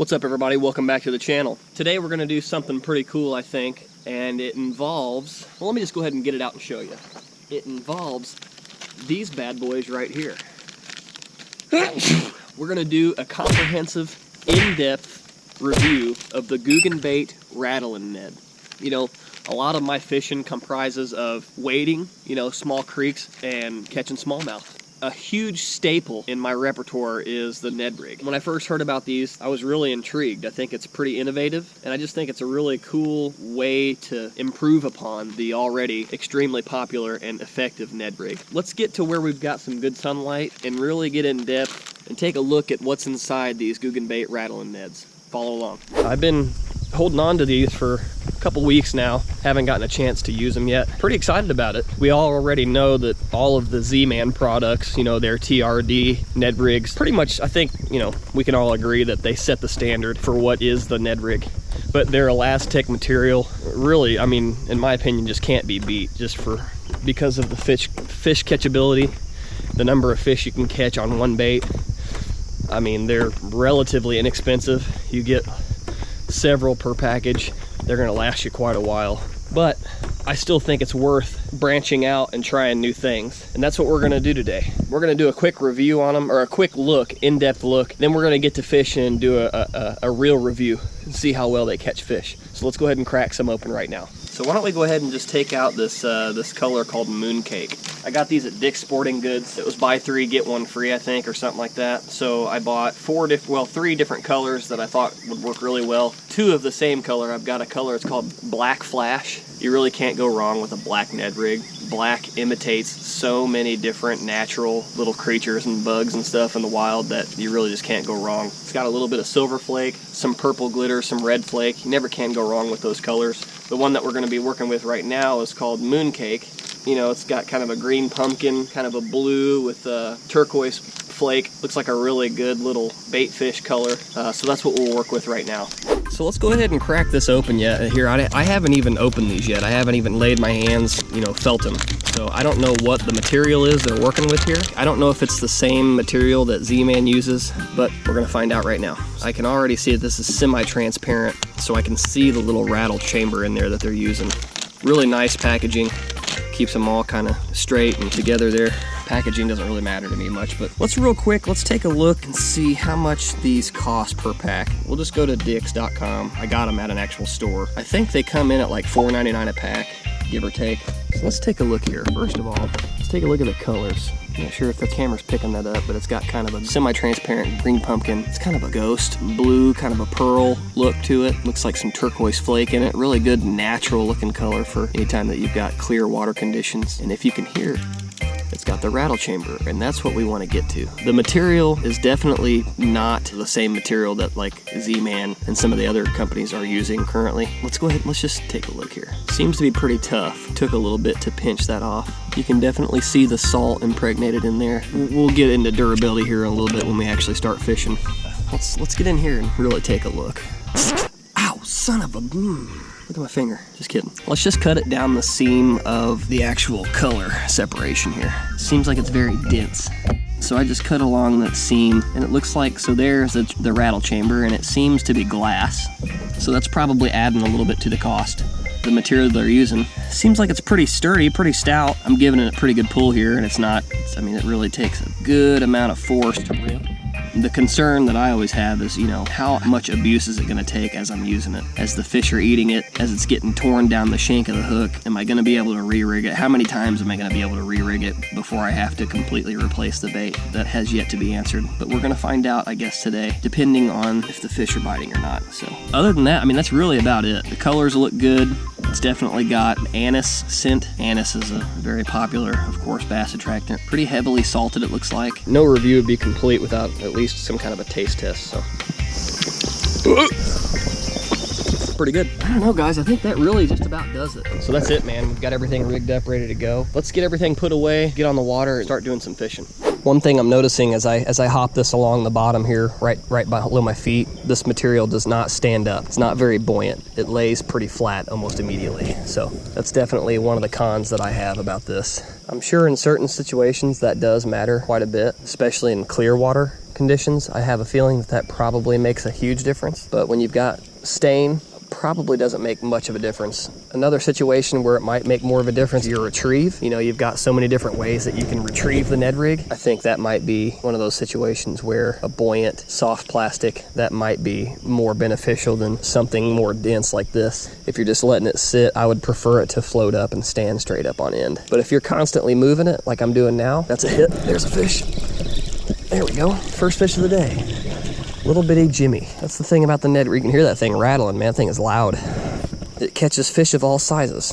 What's up everybody, welcome back to the channel. Today we're gonna do something pretty cool, I think, and it involves, well, let me just go ahead and get it out and show you. It involves these bad boys right here. We're gonna do a comprehensive, in-depth review of the Googan Bait RATTLIN NED. You know, a lot of my fishing comprises of wading, small creeks and catching smallmouth. A huge staple in my repertoire is the Ned rig. When I first heard about these, I was really intrigued. I think it's pretty innovative, and I just think it's a really cool way to improve upon the already extremely popular and effective Ned rig. Let's get to where we've got some good sunlight and really get in depth and take a look at what's inside these Googan Bait RATTLIN Neds. Follow along. I've been holding on to these for a couple weeks now. Haven't gotten a chance to use them yet. Pretty excited about it. We all already know that all of the Z-Man products, their TRD Ned rigs, pretty much, I think, we can all agree that they set the standard for what is the Ned rig. But their elastic material really, in my opinion, just can't be beat because of the fish catchability, the number of fish you can catch on one bait. They're relatively inexpensive. You get several per package. They're gonna last you quite a while, but I still think it's worth branching out and trying new things, and that's what we're gonna do today. We're gonna do a quick review on them, or a quick look, in-depth look, then we're gonna get to fishing and do a real review and see how well they catch fish. So let's go ahead and crack some open right now. So why don't we go ahead and just take out this this color called Mooncake. I got these at Dick's Sporting Goods. It was buy 3 get 1 free, I think, or something like that. So I bought 3 different colors that I thought would work really well. 2 of the same color. I've got a color, it's called Black Flash. You really can't go wrong with a black Ned rig. Black imitates so many different natural little creatures and bugs and stuff in the wild that you really just can't go wrong. It's got a little bit of silver flake, some purple glitter, some red flake. You never can go wrong with those colors. The one that we're going to be working with right now is called Mooncake. It's got kind of a green pumpkin, kind of a blue with a turquoise flake. Looks like a really good little bait fish color. So that's what we'll work with right now. So let's go ahead and crack this open yet. Here, I haven't even opened these yet. I haven't even laid my hands, felt them. So I don't know what the material is they're working with here. I don't know if it's the same material that Z-Man uses, but we're gonna find out right now. I can already see that this is semi-transparent, so I can see the little rattle chamber in there that they're using. Really nice packaging. Keeps them all kind of straight and together there. Packaging doesn't really matter to me much, but let's take a look and see how much these cost per pack. We'll just go to Dicks.com. I got them at an actual store. I think they come in at like $4.99 a pack, give or take. So let's take a look here. First of all, let's take a look at the colors. I'm not sure if the camera's picking that up, but it's got kind of a semi-transparent green pumpkin. It's kind of a ghost blue, kind of a pearl look to it. Looks like some turquoise flake in it. Really good natural looking color for any time that you've got clear water conditions. And if you can hear, it's got the rattle chamber, and that's what we want to get to. The material is definitely not the same material that like Z-Man and some of the other companies are using currently. Let's go ahead, let's just take a look here. Seems to be pretty tough. Took a little bit to pinch that off. You can definitely see the salt impregnated in there. We'll get into durability here in a little bit when we actually start fishing. Let's get in here and really take a look. Ow, son of a... Look at my finger. Just kidding. Let's just cut it down the seam of the actual color separation here. Seems like it's very dense. So I just cut along that seam, and it looks like, so there's the rattle chamber, and it seems to be glass. So that's probably adding a little bit to the cost. The material they're using seems like it's pretty sturdy, pretty stout. I'm giving it a pretty good pull here, and it's not, it really takes a good amount of force to reel. The concern that I always have is, how much abuse is it going to take as I'm using it? As the fish are eating it, as it's getting torn down the shank of the hook, am I going to be able to re-rig it? How many times am I going to be able to re-rig it before I have to completely replace the bait? That has yet to be answered, but we're going to find out, I guess, today, depending on if the fish are biting or not. So other than that, that's really about it. The colors look good. It's definitely got an anise scent. Anise is a very popular, of course, bass attractant. Pretty heavily salted, it looks like. No review would be complete without at least some kind of a taste test, so. Pretty good. I don't know, guys. I think that really just about does it. So that's it, man. We've got everything rigged up, ready to go. Let's get everything put away, get on the water, and start doing some fishing. One thing I'm noticing as I hop this along the bottom here, right below my feet, this material does not stand up. It's not very buoyant. It lays pretty flat almost immediately. So that's definitely one of the cons that I have about this. I'm sure in certain situations that does matter quite a bit, especially in clear water conditions. I have a feeling that probably makes a huge difference. But when you've got stain, probably doesn't make much of a difference. Another situation where it might make more of a difference is your retrieve. You know, you've got so many different ways that you can retrieve the Ned rig. I think that might be one of those situations where a buoyant, soft plastic, that might be more beneficial than something more dense like this. If you're just letting it sit, I would prefer it to float up and stand straight up on end. But if you're constantly moving it, like I'm doing now, that's a hit. There's a fish. There we go. First fish of the day. Little bitty Jimmy. That's the thing about the Ned. You can hear that thing rattling, man. That thing is loud. It catches fish of all sizes.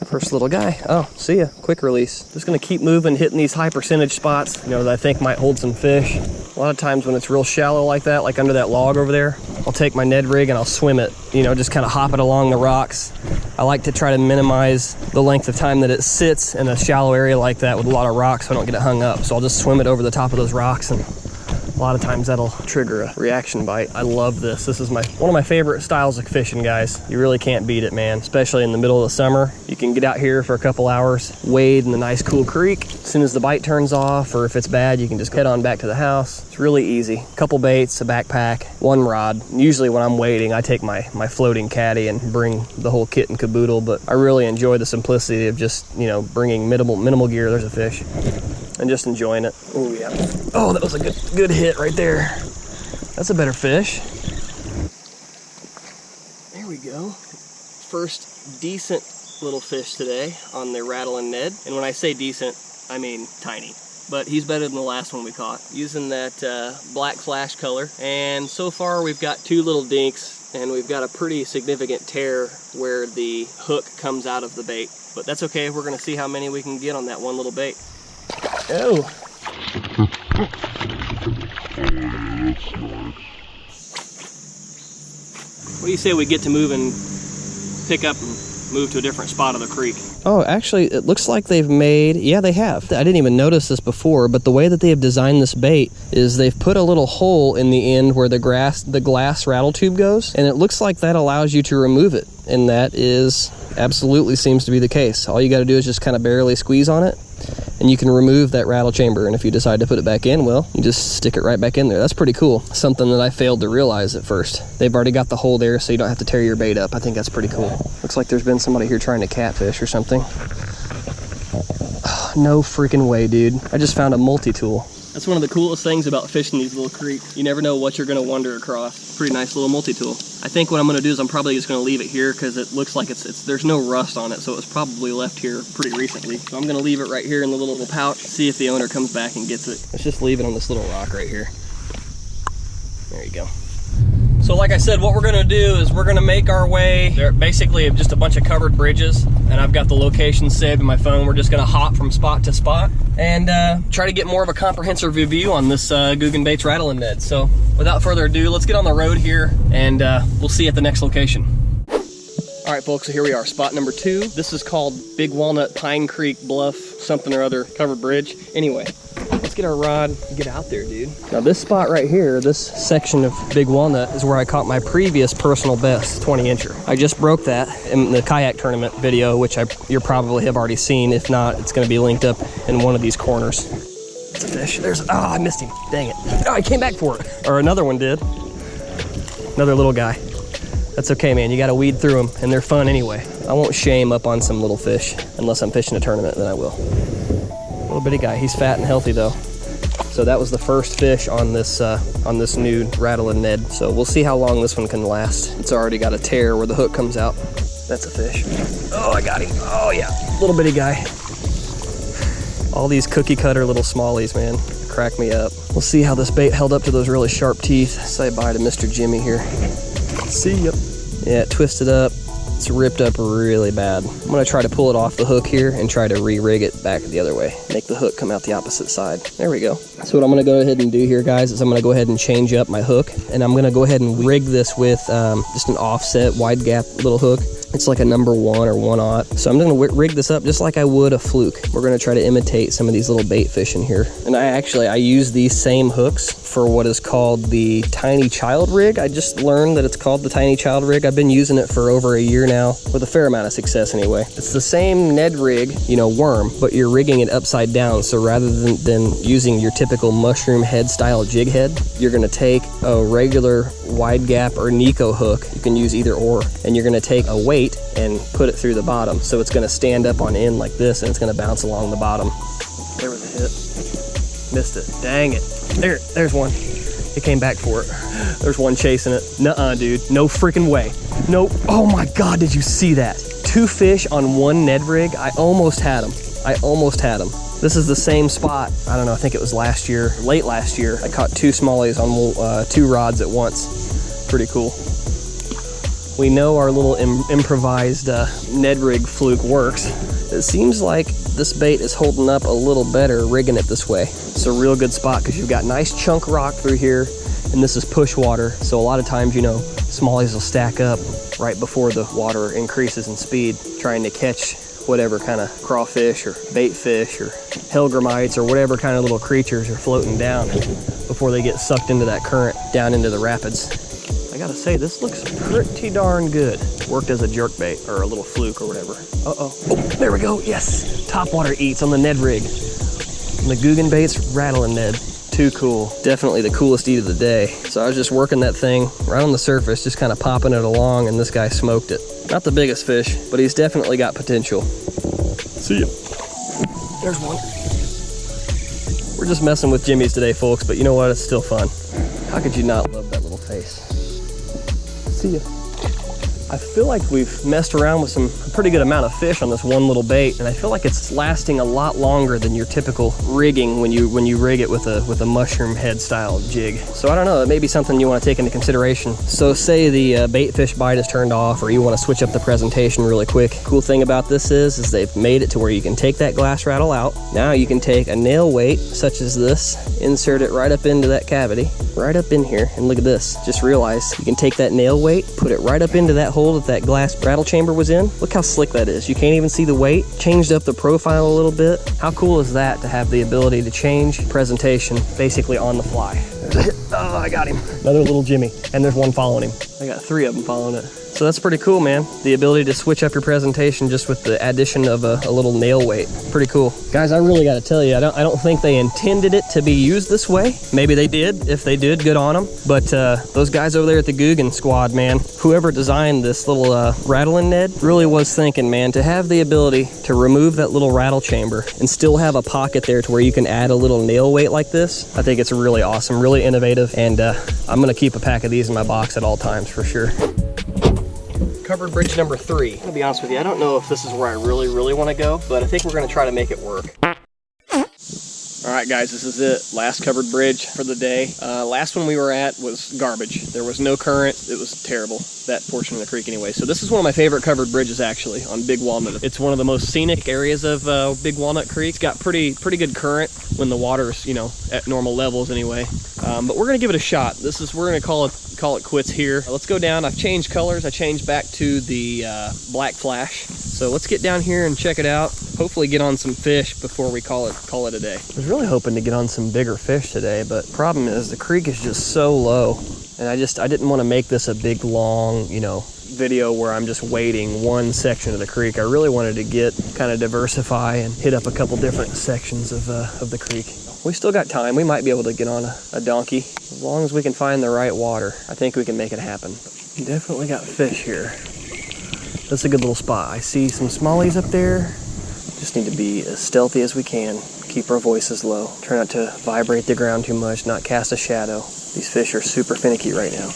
First little guy. Oh, see ya. Quick release. Just gonna keep moving, hitting these high percentage spots, you know, that I think might hold some fish. A lot of times when it's real shallow like that, like under that log over there, I'll take my Ned rig and I'll swim it, you know, just kind of hop it along the rocks. I like to try to minimize the length of time that it sits in a shallow area like that with a lot of rocks so I don't get it hung up. So I'll just swim it over the top of those rocks, and a lot of times that'll trigger a reaction bite. I love this. This is one of my favorite styles of fishing, guys. You really can't beat it, man. Especially in the middle of the summer. You can get out here for a couple hours, wade in the nice cool creek. As soon as the bite turns off, or if it's bad, you can just head on back to the house. It's really easy. Couple baits, a backpack, one rod. Usually when I'm wading, I take my floating caddy and bring the whole kit and caboodle, but I really enjoy the simplicity of just, you know, bringing minimal gear. There's a fish. And just enjoying it. Oh yeah. Oh, that was a good hit right there. That's a better fish. There we go. First decent little fish today on the Rattlin' Ned. And when I say decent, I mean tiny. But he's better than the last one we caught. Using that black flash color. And so far we've got 2 little dinks, and we've got a pretty significant tear where the hook comes out of the bait. But that's okay. We're gonna see how many we can get on that one little bait. Oh. What do you say we get to move and pick up and move to a different spot of the creek? Oh, actually, it looks like they've made, yeah, they have. I didn't even notice this before, but the way that they have designed this bait is they've put a little hole in the end where the glass rattle tube goes, and it looks like that allows you to remove it. And that is absolutely seems to be the case. All you got to do is just kind of barely squeeze on it, and you can remove that rattle chamber. And if you decide to put it back in, well, you just stick it right back in there. That's pretty cool. Something that I failed to realize at first. They've already got the hole there, so you don't have to tear your bait up. I think that's pretty cool. Looks like there's been somebody here trying to catfish or something. Oh, no freaking way, dude. I just found a multi-tool. That's one of the coolest things about fishing these little creeks. You never know what you're gonna wander across. Pretty nice little multi-tool. I think what I'm gonna do is I'm probably just gonna leave it here because it looks like there's no rust on it, so it was probably left here pretty recently. So I'm gonna leave it right here in the little pouch, see if the owner comes back and gets it. Let's just leave it on this little rock right here. There you go. So like I said, what we're gonna do is we're gonna make our way. They're basically just a bunch of covered bridges, and I've got the location saved in my phone. We're just gonna hop from spot to spot and try to get more of a comprehensive review on this Googan Baits RATTLIN NED. So without further ado, let's get on the road here, and we'll see you at the next location. All right, folks, so here we are, spot number 2. This is called Big Walnut Pine Creek Bluff, something or other, covered bridge. Anyway, let's get our rod and get out there, dude. Now this spot right here, this section of Big Walnut, is where I caught my previous personal best 20-incher. I just broke that in the kayak tournament video, which you probably have already seen. If not, it's gonna be linked up in one of these corners. It's a fish. I missed him, dang it. Oh, I came back for it. Or another one did. Another little guy. That's okay, man, you gotta weed through them, and they're fun anyway. I won't shame up on some little fish, unless I'm fishing a tournament, then I will. Little bitty guy, he's fat and healthy though. So that was the first fish on this new Rattlin' Ned. So we'll see how long this one can last. It's already got a tear where the hook comes out. That's a fish. Oh, I got him. Oh yeah, little bitty guy. All these cookie cutter little smallies, man, crack me up. We'll see how this bait held up to those really sharp teeth. Say bye to Mr. Jimmy here. See ya. Yeah, it twisted up. It's ripped up really bad. I'm gonna try to pull it off the hook here and try to re-rig it back the other way. Make the hook come out the opposite side. There we go. So what I'm gonna go ahead and do here, guys, is I'm gonna go ahead and change up my hook, and I'm gonna go ahead and rig this with just an offset wide gap little hook. It's like a number 1 or 1/0. So I'm gonna rig this up just like I would a fluke. We're gonna try to imitate some of these little bait fish in here. And I use these same hooks for what is called the tiny child rig. I just learned that it's called the tiny child rig. I've been using it for over a year now with a fair amount of success anyway. It's the same Ned rig, you know, worm, but you're rigging it upside down. So rather than using your typical mushroom head style jig head, you're gonna take a regular wide gap or Nico hook. You can use either or, and you're gonna take a weight and put it through the bottom. So it's gonna stand up on end like this, and it's gonna bounce along the bottom. There was a hit. Missed it. Dang it. There's one. It came back for it. There's one chasing it. Nuh-uh, dude. No freaking way. Nope. Oh my God, did you see that? 2 fish on 1 Ned rig. I almost had them. This is the same spot. I don't know, I think it was last year, late last year. I caught 2 smallies on 2 rods at once. Pretty cool. We know our little improvised Ned rig fluke works. It seems like this bait is holding up a little better rigging it this way. It's a real good spot because you've got nice chunk rock through here, and this is push water. So a lot of times, you know, smallies will stack up right before the water increases in speed, trying to catch whatever kind of crawfish or bait fish or hellgrammites or whatever kind of little creatures are floating down before they get sucked into that current down into the rapids. I gotta say, this looks pretty darn good. Worked as a jerk bait or a little fluke or whatever. Uh-oh. Oh, there we go. Yes. Topwater eats on the Ned rig. The Googan Baits Rattling Ned. Too cool. Definitely the coolest eat of the day. So I was just working that thing right on the surface, just kind of popping it along, and this guy smoked it. Not the biggest fish, but he's definitely got potential. See ya. There's one. We're just messing with jimmies today, folks, but you know what? It's still fun. How could you not love that little face? See ya. I feel like we've messed around with a pretty good amount of fish on this one little bait, and I feel like it's lasting a lot longer than your typical rigging when you rig it with a mushroom head style jig. So I don't know, that may be something you want to take into consideration. So say the bait fish bite is turned off, or you want to switch up the presentation really quick. Cool thing about this is they've made it to where you can take that glass rattle out. Now you can take a nail weight such as this, insert it right up into that cavity, right up in here, and look at this. Just realize you can take that nail weight, put it right up into that hole that glass rattle chamber was in. Look how slick that is. You can't even see the weight. Changed up the profile a little bit. How cool is that to have the ability to change presentation basically on the fly? There's a hit. Oh, I got him. Another little jimmy. And there's one following him. I got 3 of them following it. So that's pretty cool, man. The ability to switch up your presentation just with the addition of a little nail weight. Pretty cool. Guys, I really got to tell you, I don't think they intended it to be used this way. Maybe they did. If they did, good on them. But those guys over there at the Googan squad, man, whoever designed this little rattling Ned really was thinking, man, to have the ability to remove that little rattle chamber and still have a pocket there to where you can add a little nail weight like this. I think it's really awesome, really innovative, and I'm going to keep a pack of these in my box at all times for sure. Covered bridge number 3. I'm gonna be honest with you, I don't know if this is where I really want to go, but I think we're gonna try to make it work. All right, guys, this is it. Last covered bridge for the day. Last one we were at was garbage. There was no current. It was terrible, that portion of the creek anyway. So this is one of my favorite covered bridges, actually, on Big Walnut. It's one of the most scenic areas of Big Walnut Creek. It's got pretty good current when the water's, you know, at normal levels anyway. But we're gonna give it a shot. We're gonna call it quits here. Let's go down. I've changed colors. I changed back to the black flash. So let's get down here and check it out. Hopefully get on some fish before we call it a day. I was really hoping to get on some bigger fish today, but problem is the creek is just so low, and I didn't want to make this a big long, you know, video where I'm just wading one section of the creek. I really wanted to kind of diversify and hit up a couple different sections of the creek. We still got time. We might be able to get on a donkey. As long as we can find the right water, I think we can make it happen. Definitely got fish here. That's a good little spot. I see some smallies up there. Just need to be as stealthy as we can. Keep our voices low. Try not to vibrate the ground too much, not cast a shadow. These fish are super finicky right now.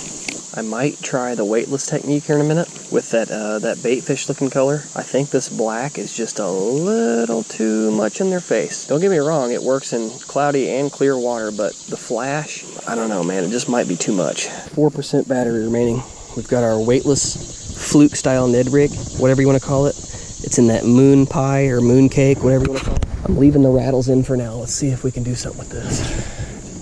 I might try the weightless technique here in a minute with that bait fish looking color. I think this black is just a little too much in their face. Don't get me wrong, it works in cloudy and clear water, but the flash, I don't know, man, it just might be too much. 4% battery remaining. We've got our weightless fluke style Ned rig, whatever you want to call it. It's in that moon pie or moon cake, whatever you want to call it. I'm leaving the rattles in for now. Let's see if we can do something with this.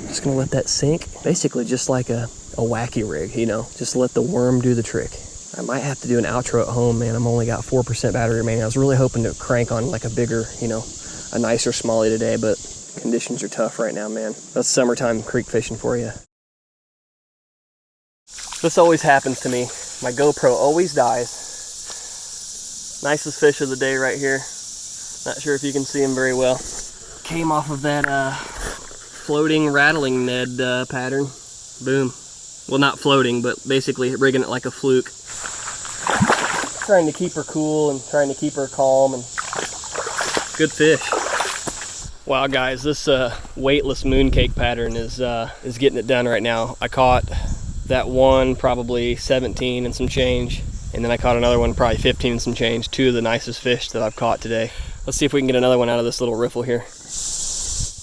Just gonna let that sink. Basically just like a wacky rig, you know, just let the worm do the trick. I might have to do an outro at home, man. I'm only got 4% battery remaining. I was really hoping to crank on like a bigger, you know, a nicer smallie today, but conditions are tough right now, man. That's summertime creek fishing for you. This always happens to me. My GoPro always dies. Nicest fish of the day right here. Not sure if you can see him very well. Came off of that floating rattling Ned pattern. Boom. Well, not floating, but basically rigging it like a fluke. Trying to keep her cool and trying to keep her calm, and good fish. Wow, guys, this weightless mooncake pattern is getting it done right now. I caught that one probably 17 and some change, and then I caught another one probably 15 and some change. Two of the nicest fish that I've caught today. Let's see if we can get another one out of this little riffle here.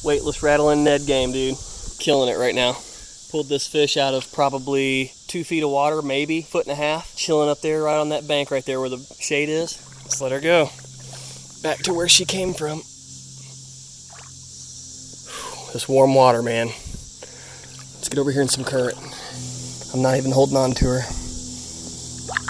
Weightless rattling Ned game, dude. Killing it right now. Pulled this fish out of probably 2 feet of water, maybe 1.5 feet. Chilling up there right on that bank right there where the shade is. Let's let her go. Back to where she came from. This warm water, man. Let's get over here in some current. I'm not even holding on to her.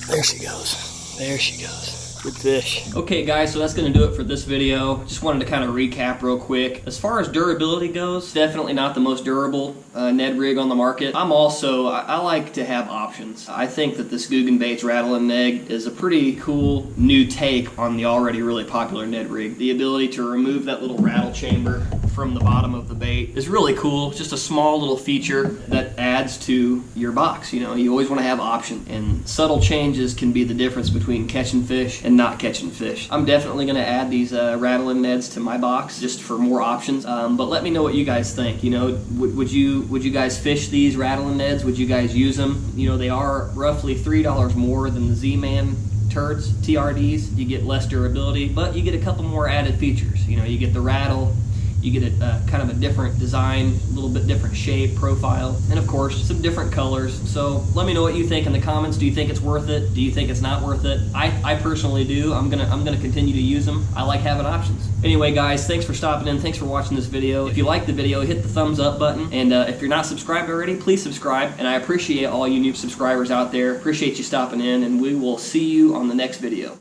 There she goes. There she goes. Good fish. Okay guys, so that's gonna do it for this video. Just wanted to kind of recap real quick. As far as durability goes, definitely not the most durable Ned rig on the market. I like to have options. I think that this Googan Baits RATTLIN NED is a pretty cool new take on the already really popular Ned rig. The ability to remove that little rattle chamber from the bottom of the bait is really cool. It's just a small little feature that adds to your box. You know, you always want to have options, and subtle changes can be the difference between catching fish and not catching fish. I'm definitely going to add these RATTLIN Neds to my box just for more options. But let me know what you guys think. You know, would you guys fish these RATTLIN Neds? Would you guys use them? You know, they are roughly $3 more than the Z-Man turds, TRDs. You get less durability, but you get a couple more added features. You know, you get the rattle, you get a kind of a different design, a little bit different shape, profile, and of course some different colors. So let me know what you think in the comments. Do you think it's worth it? Do you think it's not worth it? I personally do. I'm gonna continue to use them. I like having options. Anyway guys, thanks for stopping in. Thanks for watching this video. If you like the video, hit the thumbs up button, and if you're not subscribed already, please subscribe. And I appreciate all you new subscribers out there. Appreciate you stopping in, and we will see you on the next video.